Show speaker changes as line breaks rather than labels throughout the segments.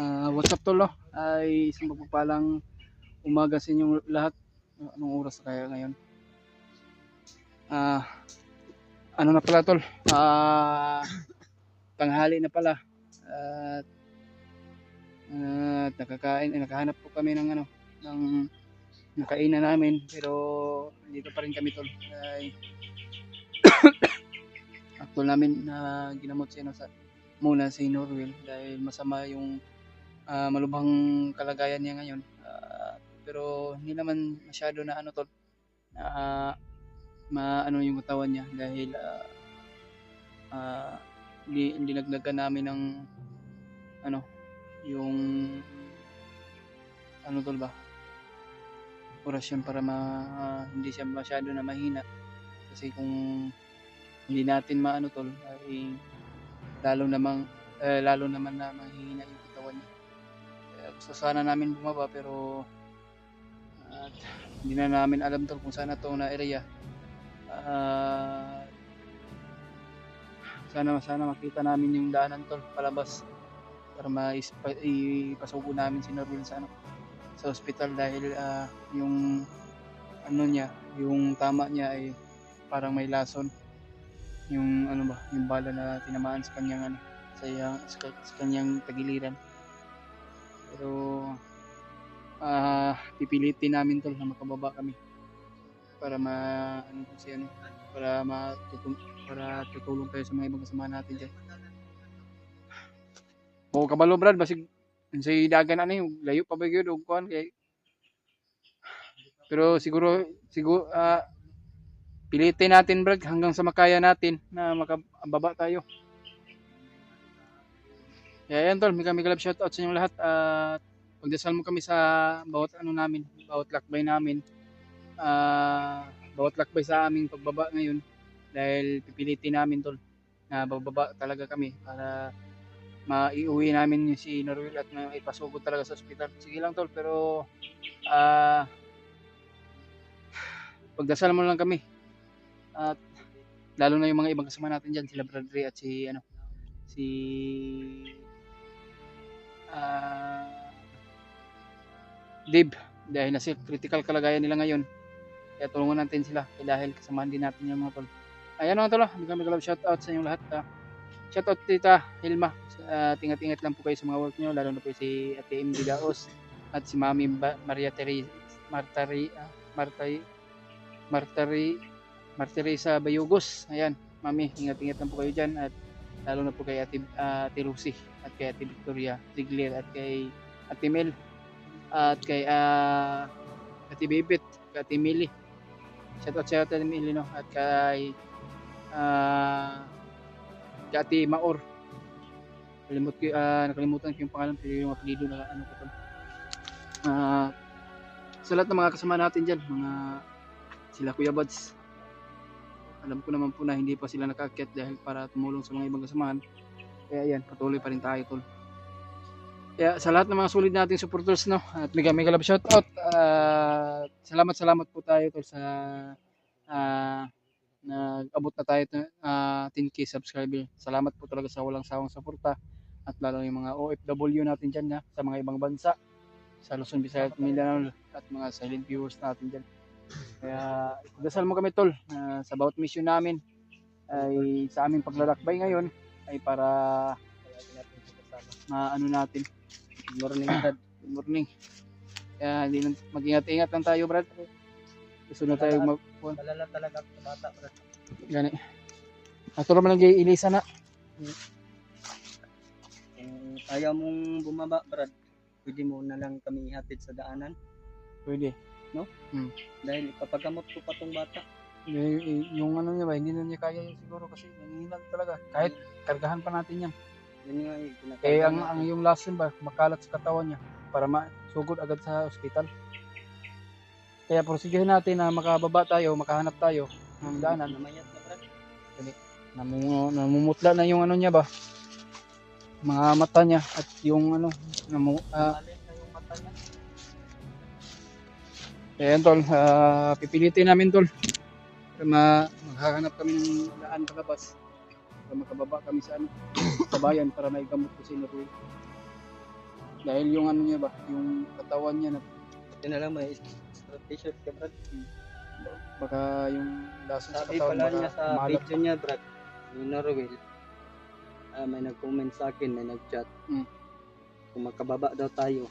What's up tol, no? Ay isang mapagpalang umaga sa inyong lahat. Anong oras kaya ngayon? Ah, ano na pala tol? Tanghali na pala. At nakahanap po kami ng ng nakainan namin, pero dito pa rin kami tol. Ay actual namin na ginamot muna si Norwell dahil masama yung malubhang kalagayan niya ngayon. Pero hindi naman masyado na tol, na maano yung katawan niya dahil dinagdagan namin ng ano yung tol ba, orasyon para hindi siya masyado na mahina, kasi kung hindi natin tol ay lalo naman na mahihina yung katawan niya. Gusto sana namin bumaba pero hindi na namin alam tol kung saan ito na area. Sana makita namin yung daanan tol palabas para ipasubo namin si Norwell sa ospital dahil yung yung tama niya ay parang may lason, yung yung bala na tinamaan sa kanyang sa kanyang tagiliran. Pero pipilitin namin tol na makababa kami para para tutulong tayo sa mga ibang kasama natin dyan. O kabalo brad, basig sa dagan yung layo pa ba yun o kuhan kay, pero siguro pilitin natin brad hanggang sa makaya natin na makababa tayo. Kaya yan tol, may kalab shoutout sa inyong lahat at pagdasal mo kami sa bawat bawat lakbay namin, bawat lakbay sa aming pagbaba ngayon, dahil pipilitin namin tol na bababa talaga kami para maiuwi namin si Norwell at ipasugod talaga sa ospital. Sige lang tol, pero pagdasal mo lang kami at lalo na yung mga ibang kasama natin dyan, sila Bradley at si Dave, dahil nasa critical kalagayan nila ngayon. Kaya tulungan natin sila dahil kasamahan din natin yung mga tol. Ayan mga tol, kami kalab shoutout sa inyong lahat. Shoutout tita Hilma. Tingat-ingat lang po kayo sa mga work nyo, lalo na po si Ate MD Daos at si Mami Maria Teresa Bayugos. Ayan, Mami, ingat-ingat lang po kayo dyan, at lalo na po kay Ate Lucy at kay Ate Victoria Ziegler at kay Ate Mel at kay Ate Bibit, kay Ate Mili. Shoutout sa Ate Mili, no? At kay Ate Maor. Nakalimutan ko yung pangalan, pero yung apelyido na ko tol. Sa lahat ng mga kasama natin dyan, sila Kuya Buds, alam ko naman po na hindi pa sila nakaakyat dahil para tumulong sa mga ibang kasamahan. Kaya yan, patuloy pa rin tayo tol. Kaya sa lahat ng mga solid nating supporters, no, at mega love shoutout, salamat po tayo tol sa nag-abot na tayo 10k subscriber. Salamat po talaga sa walang sawang suporta, at lalo yung mga OFW natin dyan sa mga ibang bansa, sa Luzon, Visayas at Mindanao, at mga silent viewers natin dyan. Kaya dasal mo kami tol, sa bawat mission namin ay sa aming paglalakbay ngayon ay para natin. Good morning Brad. Good morning. Kaya mag-ingat-ingat lang tayo Brad. Gusto na tayo malala talaga sa bata Brad. Gani. Ato naman lang ilisa na.
Ayaw mong bumaba Brad, pwede mo na lang kami ihatid sa daanan.
Pwede,
no? Dahil ipapagamot ko pa tong bata.
Yung niya ba, hindi na niya kaya yun siguro kasi nanginginan talaga. Kahit kargahan pa natin yan.
Yun nga
ang yung lason ba, makalat sa katawan niya para masugod agad sa ospital. Kaya porsigihin natin na makababa tayo, makahanap tayo ng daanan.
Namayat na Brad.
Namumutla na yung niya ba, mga mata niya, at yung yung mata niya. Ayan tol, pipilitin namin tol para maghahanap kami ng daan palabas para makababa kami sa bayan para maigamot ko si Norwell. Dahil yung ano niya ba, yung katawan niya na
Buti na lang may t-shirt ka, Brad.
baka yung lason sa
Sabi
katawan
pala
baka
niya sa
malat
video niya, Brad, ni Norwell, may nag-comment sa akin, may nag-chat.
Mm.
Kung makababa daw tayo,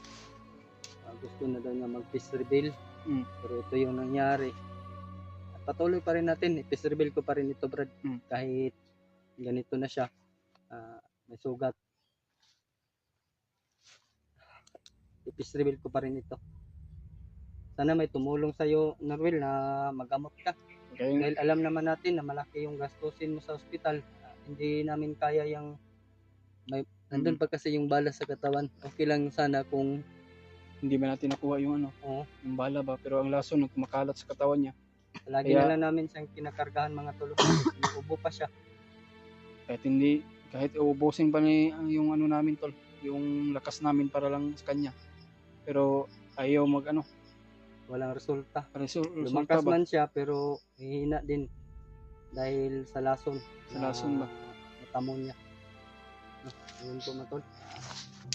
gusto na daw niya mag-peace reveal.
Mm.
Pero ito yung nangyari. At patuloy pa rin natin, i-peace reveal ko pa rin ito, Brad.
Mm.
Kahit ganito na siya, may sugat. I-peace reveal ko pa rin ito. Sana may tumulong sa'yo, Norwell, na magamot ka.
Okay.
Dahil alam naman natin na malaki yung gastusin mo sa ospital. Hindi namin kaya yung nandun pa kasi yung bala sa katawan. Okay lang sana kung
Hindi ba natin nakuha yung ano, yung bala ba, pero ang lason nung kumakalat sa katawan niya.
lagi
Kaya-
na lang namin siyang kinakargahan mga tulog. Ubo pa siya.
Kahit uubusin pa ni yung ano namin tol, yung lakas namin para lang sa kanya. Pero ayaw mag ano,
Walang resulta.
resulta
Lumakas
ba?
man siya pero hihina din dahil sa lason.
Sa lason ba?
Natamo niya. Yun po matol.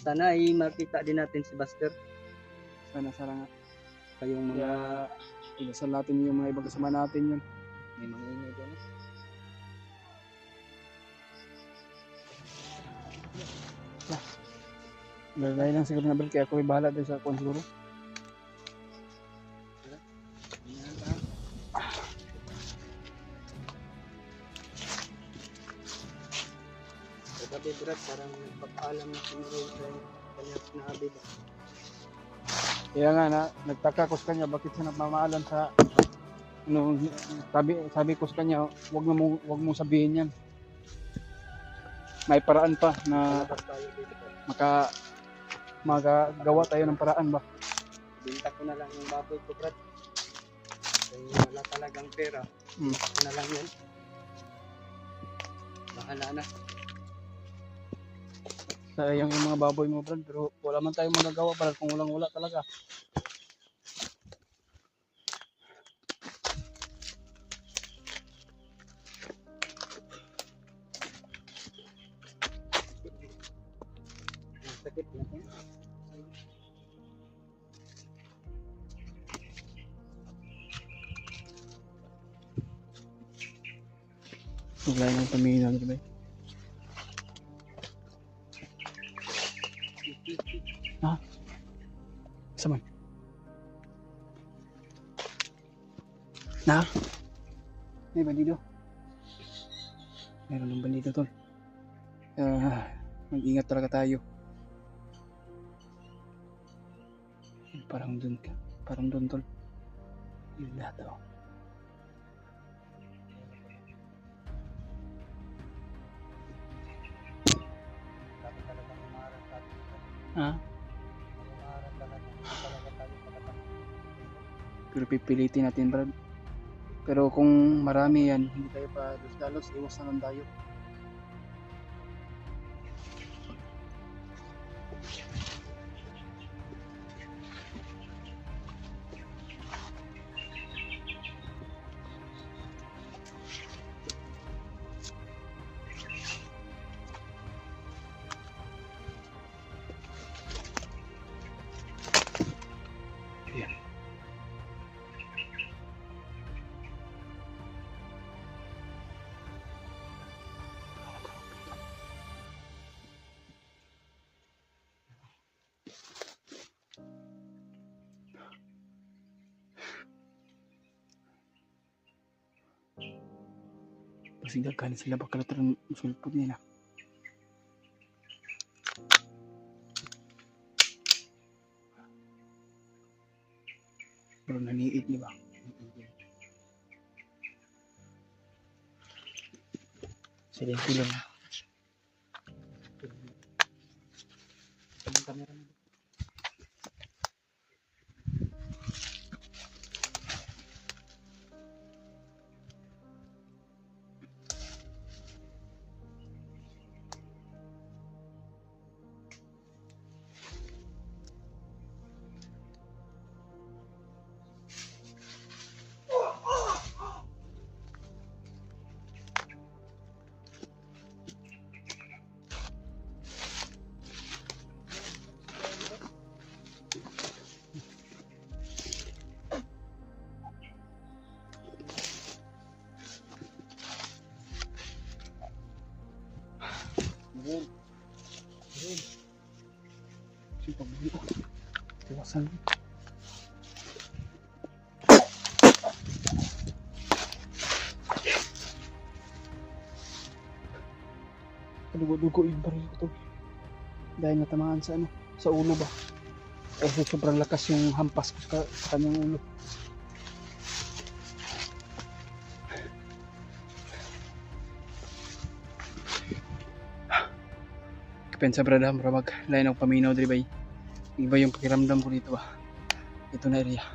Sana ay makita din natin si Buster.
Sana nga.
Kayong mga
Kaya idasal natin yung mga ibang kasama natin yun.
may mga ingay doon.
Dahil lang siguro na balik, kaya ako ay bahala din sa kung siguro.
Kagabi, Brad, parang nagpapaalam na sinuro sa kanya sinabi ba?
Kaya nga nagtaka ko sa kanya bakit siya nagmamaalam sa ano, sabi ko sa kanya, wag mo sabihin yan. May paraan pa na
Labas tayo dito, Brad.
magagawa tayo ng paraan ba.
Binta ko na lang yung baboy ko, Brad. Kaya wala talagang pera. Binta ko na lang yan. Bahala na.
Sayang yung mga baboy mo, Brad, pero wala man tayong magagawa para kung wala talaga.
Sakit na.
Wala nang pamilya nito ba? Ha? Sama. Na? May bandido. Meron ng bandido tol. Mag-ingat talaga tayo. Parang dun ka. Parang dun tol. Yun lahat oh.
Sabi talagang umaral tayo.
Ha?
Umaral talaga. Talaga tayo pagkatapos.
Pero pipilitin natin, Brad. Pero kung marami yan, hindi tayo pa dalos, iwas na lang tayo. Pasigdagan sila bakalatan sulpot nila. Pero naniit di ba? Sige, tulong.
Ang kamera mo.
Pagbuo. Tiwasan. Dugo-dugo yung baril ko to. Dahil natamaan sa ano, sa ulo ba. Kasi sobrang lakas yung hampas ko sa kanyang ulo. Kapensa brada, maramag lain ang paminaw diri bay. Iba yung pakiramdam ko dito ba. Ito na area.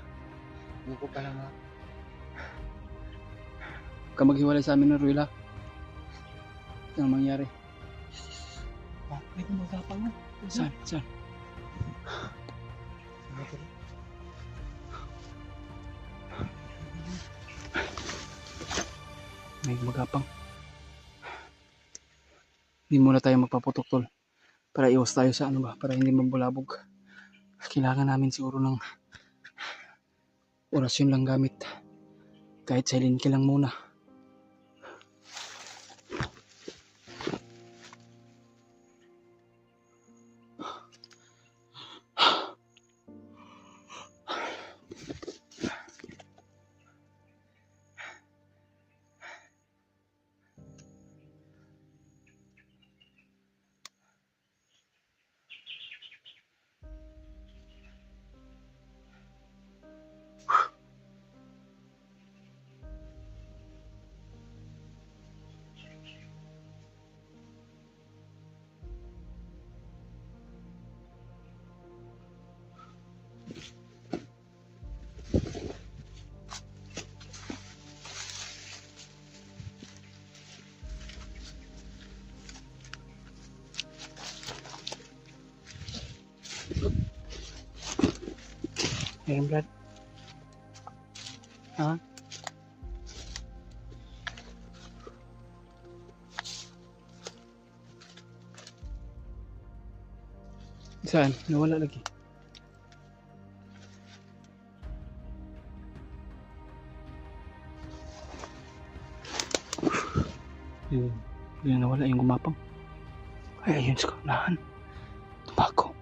Hindi ko pa lang
Ka maghiwalay sa amin ng Ruel ha. Ito ang mangyari.
bakit mo magapang na?
Saan? Saan? May magapang. Hindi muna tayo magpaputok tol. Para iwas tayo sa ano ba, para hindi mabulabog. Kailangan namin siguro ng orasyon lang gamit. Kahit silent kill lang muna. Ayan Brad. Ha? Saan? Nawala lagi. Yun nawala yung gumapang. Ay ayun sa kaunahan. Tumago.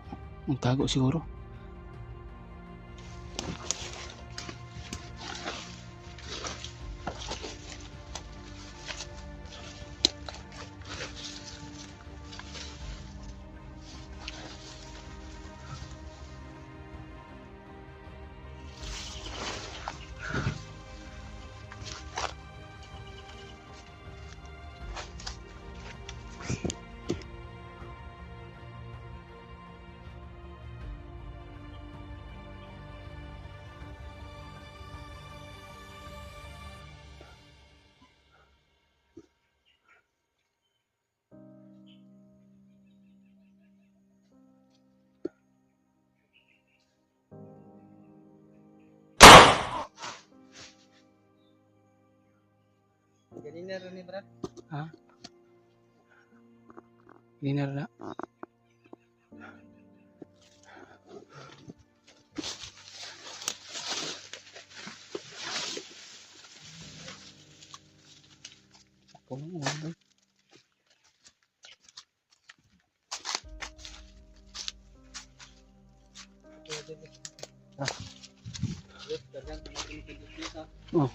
Nagtago siguro.
Ganina rin ni Brad.
Ha? Hindi na rin. Ako lang ulo. Oh.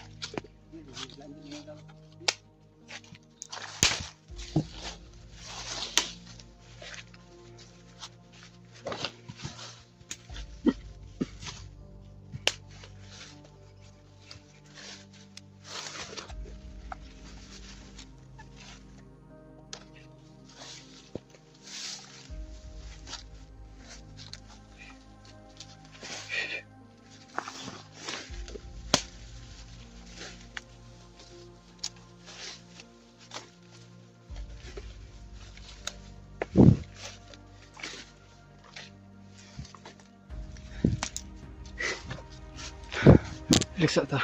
Reksa ta.